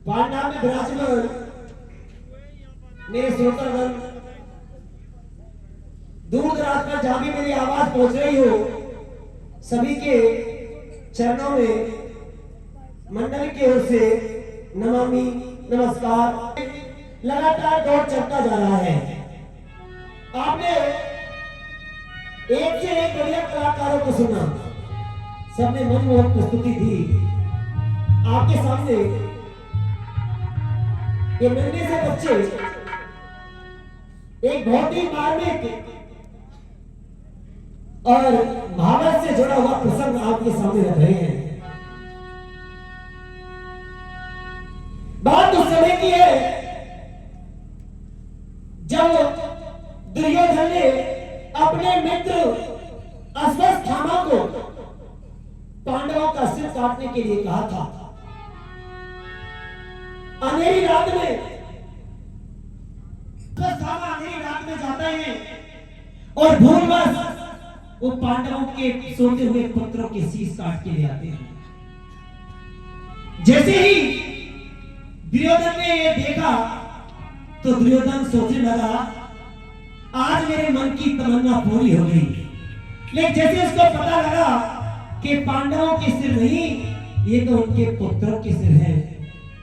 पांडा में विराजमान मेरे श्रोतागण, दूर दराज पर जहां भी मेरी आवाज पहुंच रही हो, सभी के चरणों में मंडल की ओर से नमामि नमस्कार। लगातार दौर चलता जा रहा है। आपने एक से एक बढ़िया कलाकारों को सुना, सबने मनमोहक प्रस्तुति दी। आपके सामने ये नन्हे से बच्चे एक बहुत ही मार्मिक और भावना से जुड़ा हुआ प्रसंग आपके सामने रख रहे हैं। बात उस समय की है जब दुर्योधन ने अपने मित्र अश्वत्थामा को पांडवों का सिर काटने के लिए कहा था। अंधेरी रात में अश्वत्थामा अंधेरी रात में जाते हैं और भूलवश वो पांडवों के सोते हुए पुत्रों के शीश काट के ले आते हैं। जैसे ही दुर्योधन ने ये देखा तो दुर्योधन सोचने लगा, आज मेरे मन की तमन्ना पूरी हो गई। लेकिन जैसे उसको पता लगा कि पांडवों के सिर नहीं, ये तो उनके पुत्रों के सिर हैं,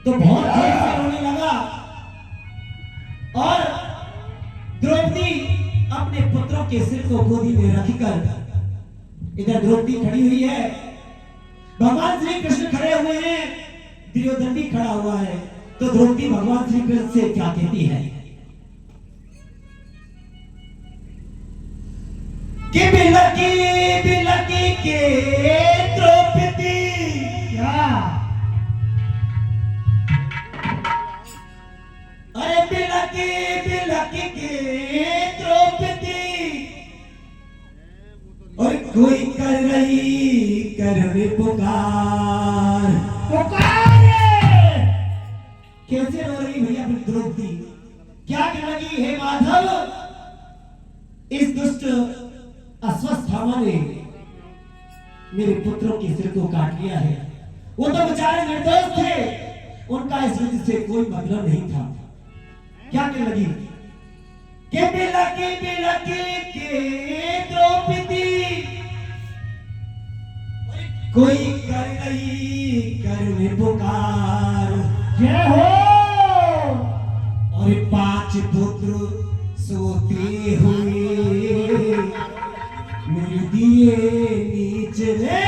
तो बहुत देर से रोने लगा। और द्रौपदी अपने पुत्रों के सिर को गोदी में रखकर, इधर द्रौपदी खड़ी हुई है, भगवान श्री कृष्ण खड़े हुए हैं, दुर्योधन भी खड़ा हुआ है। तो द्रौपदी भगवान श्री कृष्ण से क्या कहती है कि बिलकी बिलकी के द्रौपदी, क्या अरे बिलकी बिलकी के द्रौपदी, और कोई कर रही कर पुकार पुकार। कैसे रो रही भैया द्रौपदी, क्या कहने लगी, हे माधव, इस दुष्ट अश्वत्थामा ने मेरे पुत्रों के सिर को काट लिया है। वो तो बेचारे निर्दोष थे, उनका इस युद्ध से कोई मतलब नहीं था। क्या कहने लगी कि बिलकी बिलकी के द्रौपदी, कोई कर रही कर पुकार, जय हो। और 5 पुत्र सोते हुए मेरे दिए नीच रे।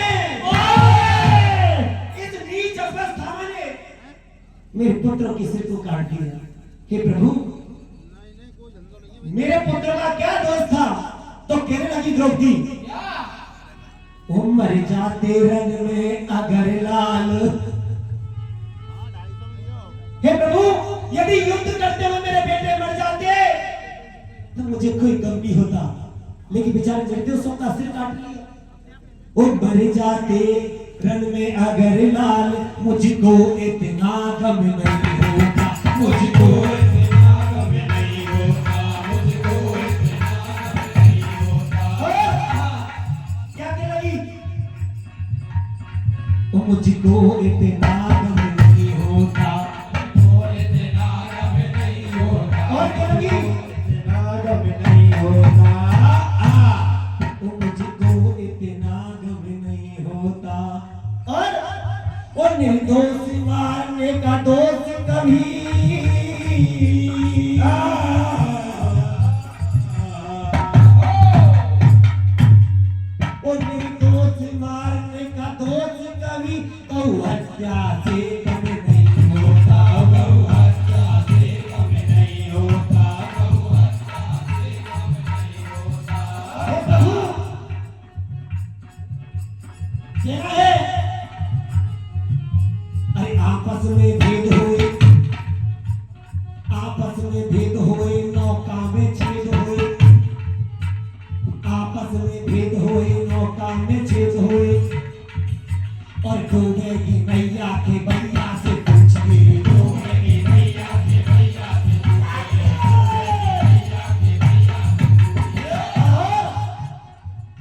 इस नीच अवस्था ने मेरे पुत्रों के सिर को काट दिया। हे प्रभु, मेरे पुत्र का क्या दोष था? तो कहने लगी द्रौपदी, मर जाते रंग में अगर लाल। हे प्रभु, यदि युद्ध करते हुए मेरे बेटे मर जाते तो मुझे कोई गम नहीं होता, लेकिन बेचारे निर्दोषों का सिर काट लिया। वो मर जाते रंग में अगर लाल, मुझको इतना गम नहीं होता, मुझको इतना गम नहीं होता, मुझको इतना गम नहीं होता। क्या कह लगी, मुझको इतना गम नहीं होता, और क्या लगी, इतना गम नहीं होता, मुझको इतना गम नहीं होता। और निर्दोष मारने का दोष कभी हत्या से कम नहीं होता, गौ हत्या से कम नहीं होता, गौ हत्या से कम नहीं होता। हे प्रभु, क्या है? अरे आपस में भेद हुए, आपस में भेद हुए, नौका में छेद हुए, आपस में भेद हुए, नौका में छेद हुए, और डूबेगी नैया के भैया से पूछिए, डूबेगी नैया के भैया से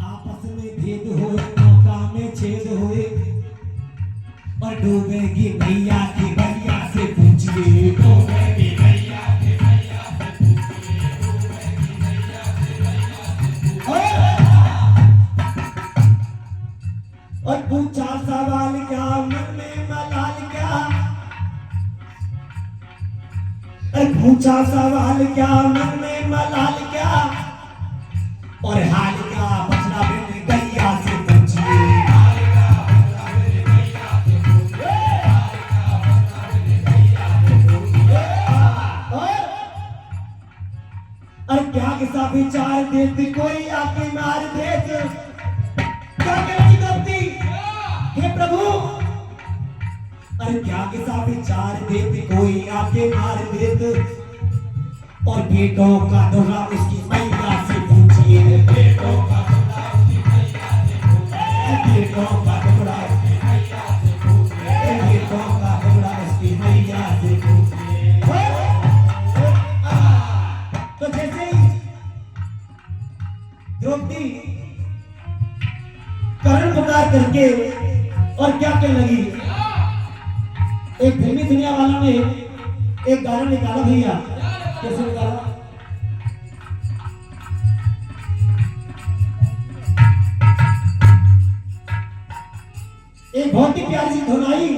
आपस में भेद हुए, नौका में छेद हुए, और डूबेगी नैया के भैया से पूछिए गोबर की नैया से और पूछा सवाल क्या मन में मलाल क्या, और पूछा सवाल क्या मन में मलाल क्या, और हाल क्या बछड़ा बिन गैया से पूछिए, हाल क्या बछड़ा बिन गैया से पूछिए, हाल क्या बछड़ा बिन गैया से पूछिए। और क्या किसा विचार देते कोई आके मार देते, क्या करती करती हे प्रभु, अरे क्या किसा विचार देते कोई आके मार देते, और बेटों का दोहरा उसकी मैया से पूछिए, बेटों का दोहरा उसकी मैया से पूछिए, बेटों का दोहरा उसकी मैया से पूछिए, बेटों का दोहरा उसकी मैया से पूछिए। तो जैसे ही द्रौपदी कर्ण पुकार करके और क्या कहने लगी, एक फिल्मी दुनिया वालों ने एक गाना निकाला भैया, कैसे निकाला, एक बहुत ही प्यारी सी धुन आई,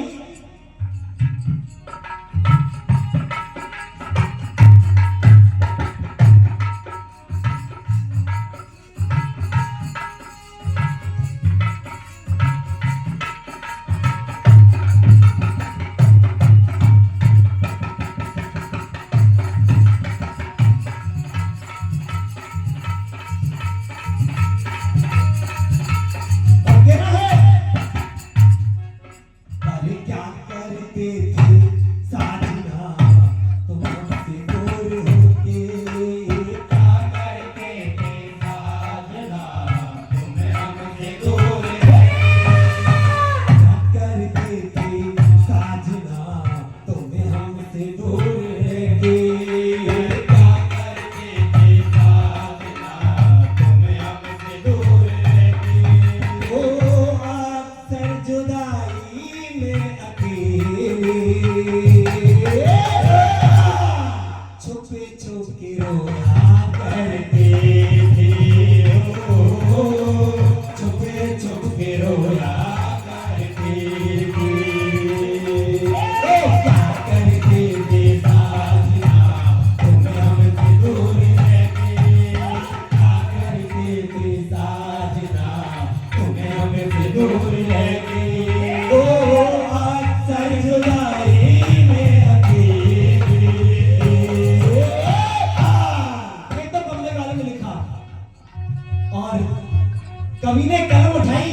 कवि ने कलम उठाई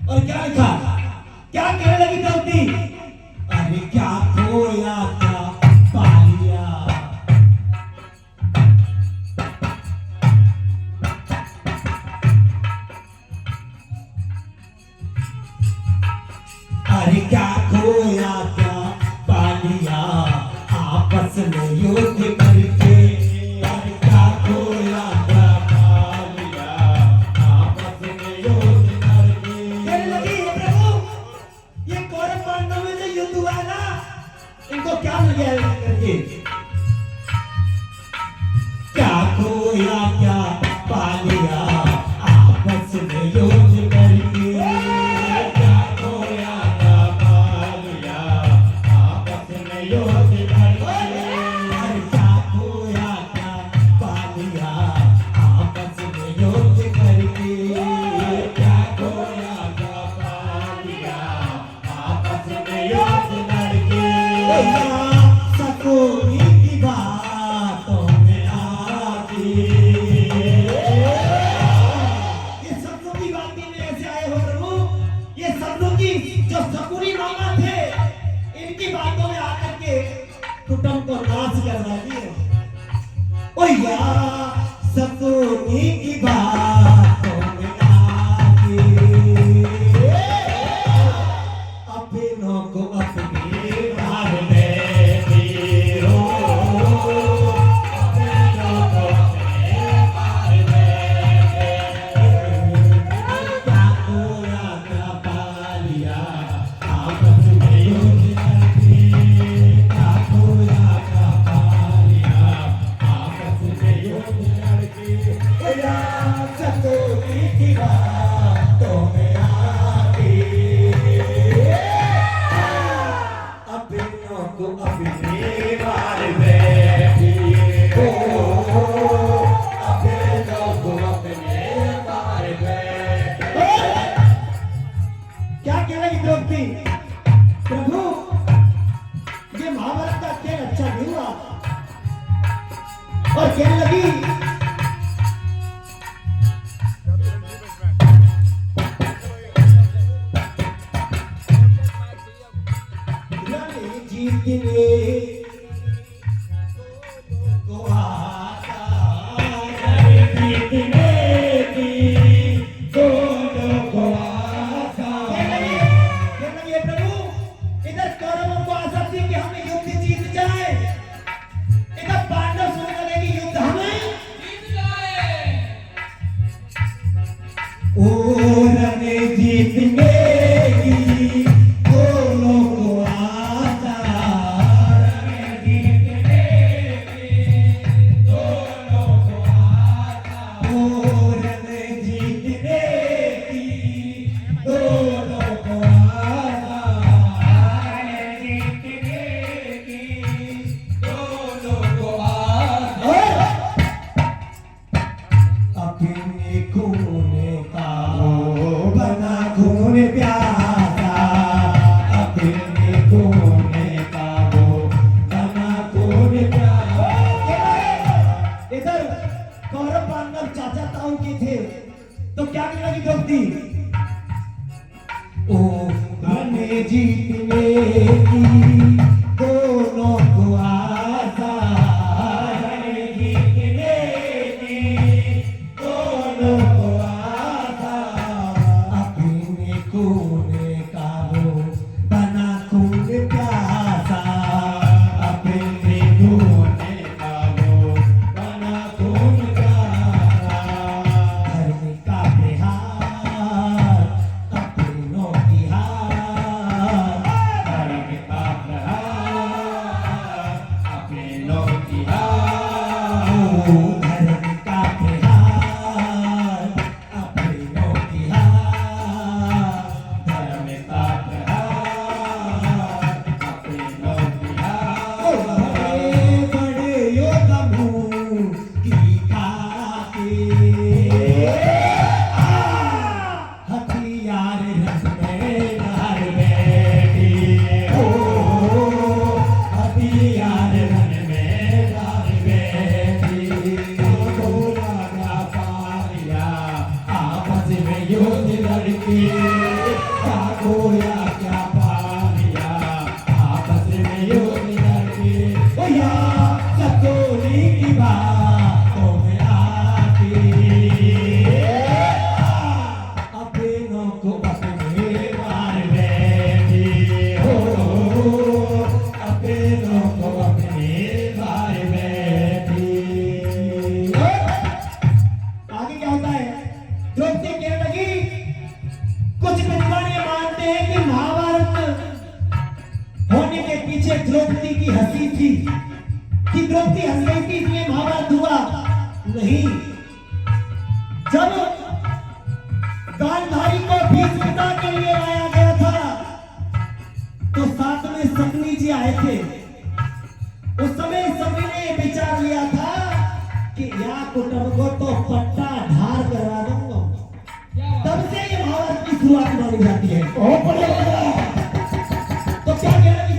और क्या लिखा, क्या कहने लगी द्रौपदी, अरे क्या खोया क्या पा लिया, अरे क्या खोया क्या पा लिया, आपस में युद्ध करके, अरे क्या खोया क्या पा लिया, आपस में युद्ध करके। कहने लगी हे प्रभु, ये कौरव पांडव में जो युद्ध हुआ ना, इनको क्या मिल गया करके, क्या खोया क्या पा लिया, आपस में युद्ध करके, क्या खोया क्या पा लिया, आपस में युद्ध करके, क्या खोया क्या पा लिया, आपस में युद्ध करके, क्या खोया क्या पा लिया, आपस में युद्ध करके। सकोनी की बातों में आके, ये शब्दों की बातें में ऐसे आए हो प्रभु, ये शब्दों की जो सकुनी मामा थे, इनकी बातों में आकर के कुटुंब को नाश करवा दिए। ओ या सकुनी की बातों में आके, अपनों को अपने मार देती हो, अपनों को अपने मार देती हो। क्या खोया क्या पा लिया, आपस में युद्ध करके, क्या कहने लगी जीतने को आता जीतने की दोनों को आशा। कहने लगे प्रभु इधर कौरवों को आशा थी कि हम युद्ध जीत जाए, इधर पांडव सुनने लगे कि युद्ध हमें जीत जाए। ओ रने जीतने की दोनों को आशा, रने जीतने की दोनों को आशा। ओ रने जीतने की दोनों को आशा, रने जीतने की दोनों को आशा। अपने खून का वो बना खून प्यासा, अपने खून का वो बना खून प्यासा। इधर कौरव पांडव चाचा ताऊ के थे, तो क्या कहने लगी द्रौपदी? ओ बने जीतने की दोनों को आशा, बने जीतने की दोनों को आशा। अपने खून का वो बना खून प्यासा, अपने खून का वो बना खून प्यासा। धर्म का प्रहार अपनों की हार, धर्म का प्रहार अपनों की हार। धर्म का प्रहार अपनों की हार, धर्म का प्रहार अपनों की हार। बड़े योद्धा मुंह की खाके हथियार रथ में डाल बैठी, हो हथियार रथ में डाल बैठी। बोला व्यापारिया आपस में युद्ध लड़के, गोया क्या पारिया आपस में युद्ध लड़के। भैया सतोली की बातों में आती, अपनों को अपने मार बैठी, हो अपनों को अपने मार बैठी। आगे क्या होता है? द्रौपदी कहने लगी, कुछ विद्वान ये मानते हैं कि महाभारत होने के पीछे द्रौपदी की हंसी थी, कि द्रौपदी हंस रही थी इसलिए महाभारत हुआ। नहीं, जब गांधारी को भीष्मपिता के लिए लाया गया था तो साथ में शकुनी जी आए थे। उस समय शकुनी ने ये विचार लिया था कि या कुटुंब को तो पट्टा ढार करवा दूंगा। तब से ये महाभारत की शुरुआत मानी जाती है। बहुत बढ़िया। तो क्या कहना कि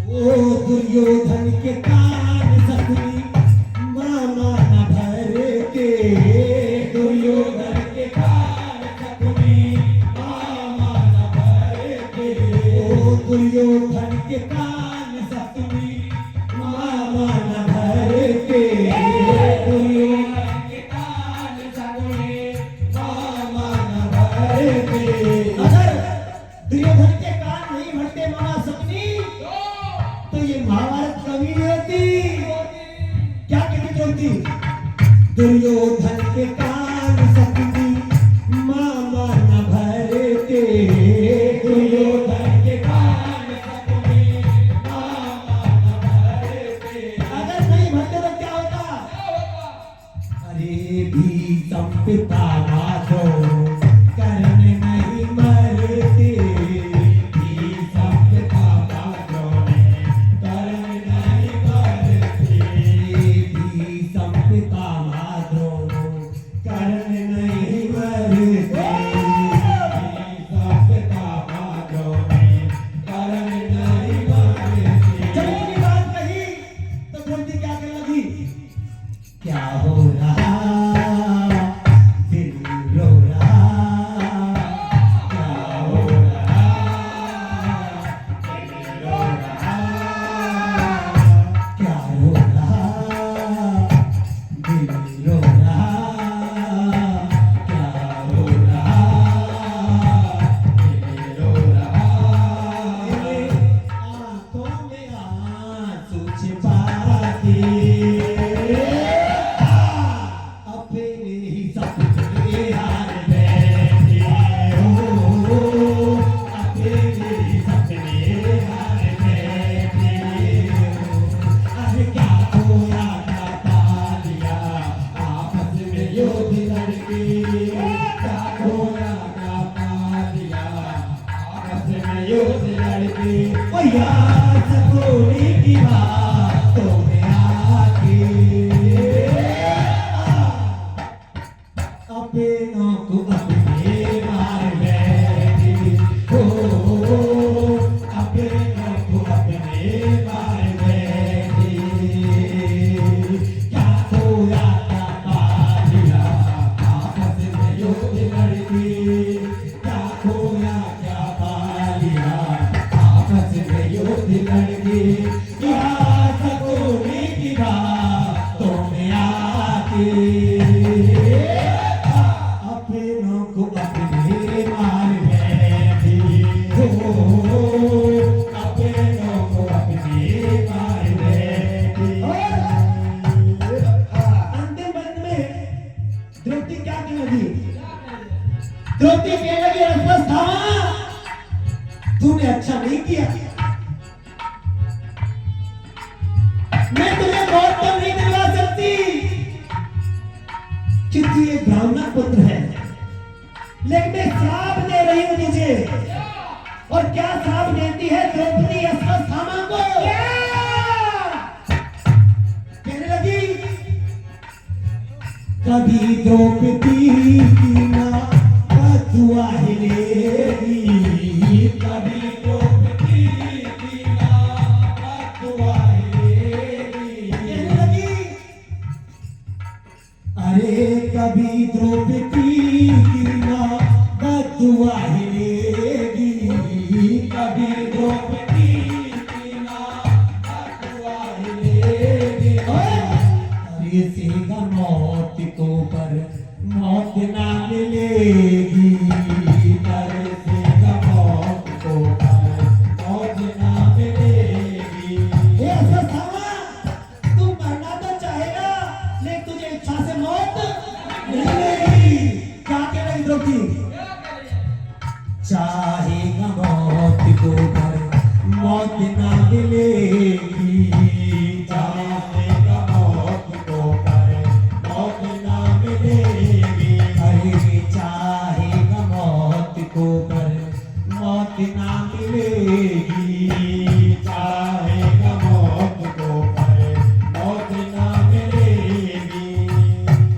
ओ दुर्योधन के कान शकुनी मामा न भर के, दुर्योधन के कान शकुनी मामा न भर के। ओ दुर्योधन के कान शकुनी मामा न भर के, दुर्योधन के कान शकुनी मामा न भर के। अगर दुर्योधन के कान नहीं भरते मामा शकुनी तो ये महाभारत कभी नहीं होती। क्या कहती द्रौपदी? दुर्योधन के कान शकुनी मामा न भर के, दुर्योधन के कान शकुनी युद्ध लड़के ओ यार सकोनी की बातों में आके अपनों को अपने मार बैठी हो अपनों को अपने मार बैठी क्या खोया क्या पा लिया आपस में युद्ध लड़के क्या खोया क्या पा लिया आपस में युद्ध लड़के यहाँ सकोनी की बातों में आके अपनों को अपने मार बैठी हो अपनों को अपने मार बैठी अंतिम बंद में द्रौपदी क्या कहने लगी द्रौपदी कहने लगी अश्वत्थामा तूने अच्छा नहीं किया मैं तुम्हें बहुत कम नहीं दिलवा सकती क्योंकि ये ब्राह्मण पुत्र है लेकिन मैं श्राप दे रही हूं तुझे और क्या श्राप देती है द्रौपदी अश्वत्थामा को कहने लगी कभी द्रौपदी की मां बदुआ हिलेगी कभी द्रौपदी की मां बदुआ हिलेगी कहने लगी अरे कभी द्रौपदी की मां बदुआ हिलेगी कभी द्रौपदी की मां बदुआ हिलेगी अरे सेगा मौत को पर मौत ना मिलेगी अरे सेगा मौत को पर मौत ना मिलेगी ये अश्वत्थामा तू मरना तो चाहेगा लेकिन तुझे इच्छा से मौत नहीं मिलेगी क्या कह रही द्रौपदी चाहेगा मौत को पर मौत ना मिलेगी चाहेगा मौत को पर मौत ना मिलेगी अरे चाहेगा मौत को पर मौत ना मिलेगी चाहेगा मौत को पर मौत ना मिलेगी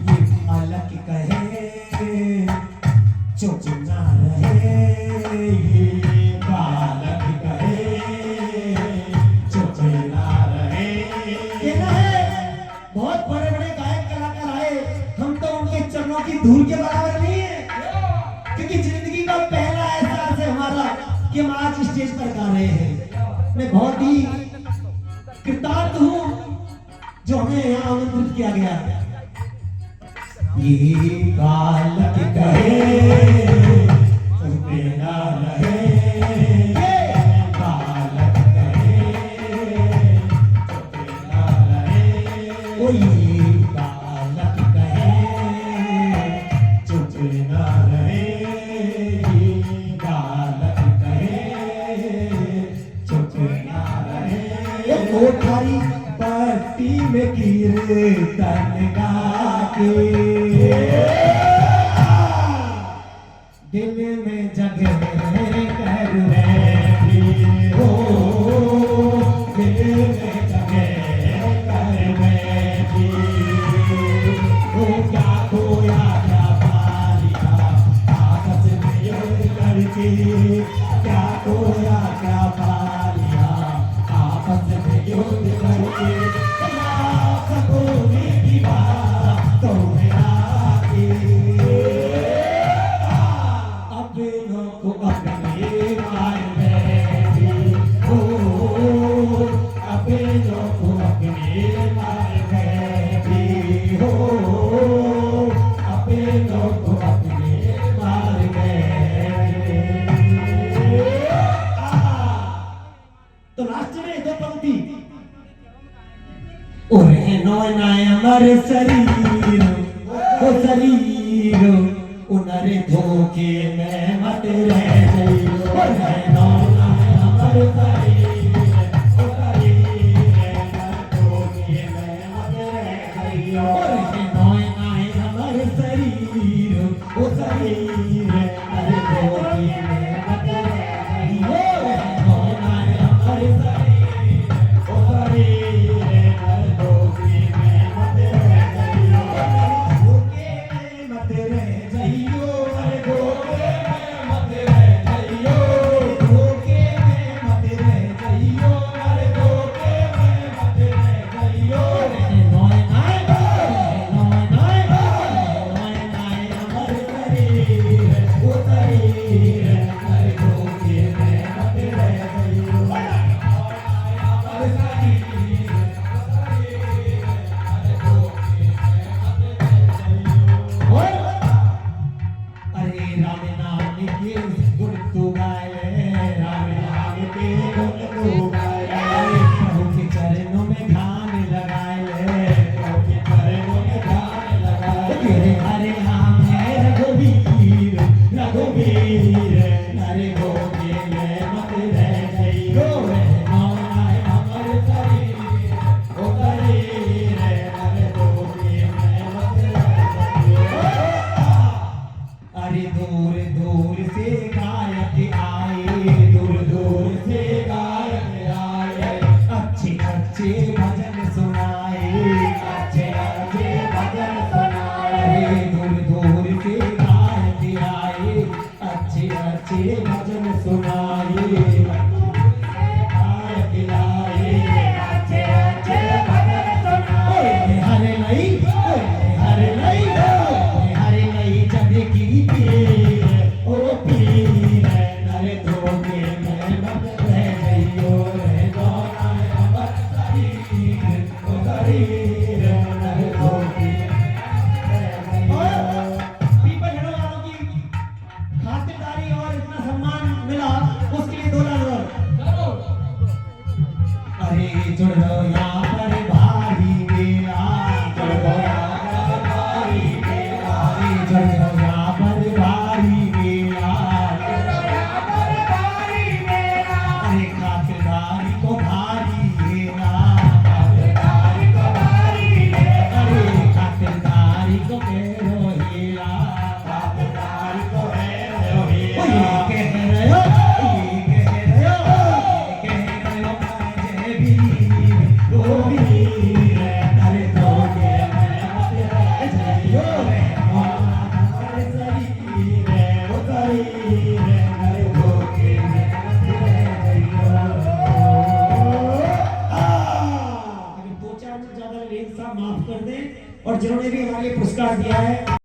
ये अलग कहे चुप ना रहे ये बालक कहे चुप ना रहे कहना है बहुत बड़े बड़े गायक कलाकार आए हम तो उनके चरणों की धूल के बराबर नहीं है क्योंकि जिंदगी का पहला एहसास है हमारा कि हम आज स्टेज पर गा रहे हैं मैं बहुत ही कृतार्थ हूँ जो हमें यहाँ आमंत्रित किया गया ये बालक कहे चुप ना रहे बालक कहे चुप ना रहे ओ ये बालक कहे चुप ना रहे ये बालक कहे चुप ना रहे कोठारी पट्टी में कीर्तन गा के दिल में जगह कर बैठी हो दिल में जगह कर बैठी हो क्या खोया क्या पा लिया आपस में युद्ध करके क्या खोया क्या पा लिया आपस में युद्ध करके सकोनी की बातों में आके अपनों को अपने मार बैठी हो अपनों को अपने मार बैठी हो अपनों को अपने मार बैठी तो लास्ट में दो पंक्ति ओरे नोनाय अमर शरीर ओ शरीर उनरे धोखे में मत रह जाइयो ओरे नोनाय अमर शरीर ओ शरीर धोखे में मत रह जाइयो ओरे नोनाय अमर शरीर ओ शरीर अरे धोखे में मत रह जाइयो के गुण तू गाए, प्रभु के चरणों में ध्यान लगाए ले, प्रभु के चरणों में ध्यान लगाए। तेरे हरे नाम है रघुवीर, रघुवीर हरे गोविंद मत रह गई गो मौना अमर शरीर, ओ शरीर हरे गोविंद मत रह गई। अरे दूर दूर से गायक आए, दूर दूर से गायक आए, अच्छे अच्छे भजन सुनाए, अच्छे अच्छे भजन सुनाए। दूर दूर से गायक आए, अच्छे अच्छे भजन सुनाए, गायक आए, अच्छे अच्छे भजन सुनाए। हरे नहीं, हरे नहीं, हरे नहीं जग की पीर, ओ पीर नरे धोखे में मत रह गई ओ रे गौरा अमर शरीर, ओ शरीर नरे धोखे पीपल झड़ो वालों की खातिरदारी और इतना सम्मान मिला उसके लिए 2 लाख। अरे जुड़ रहो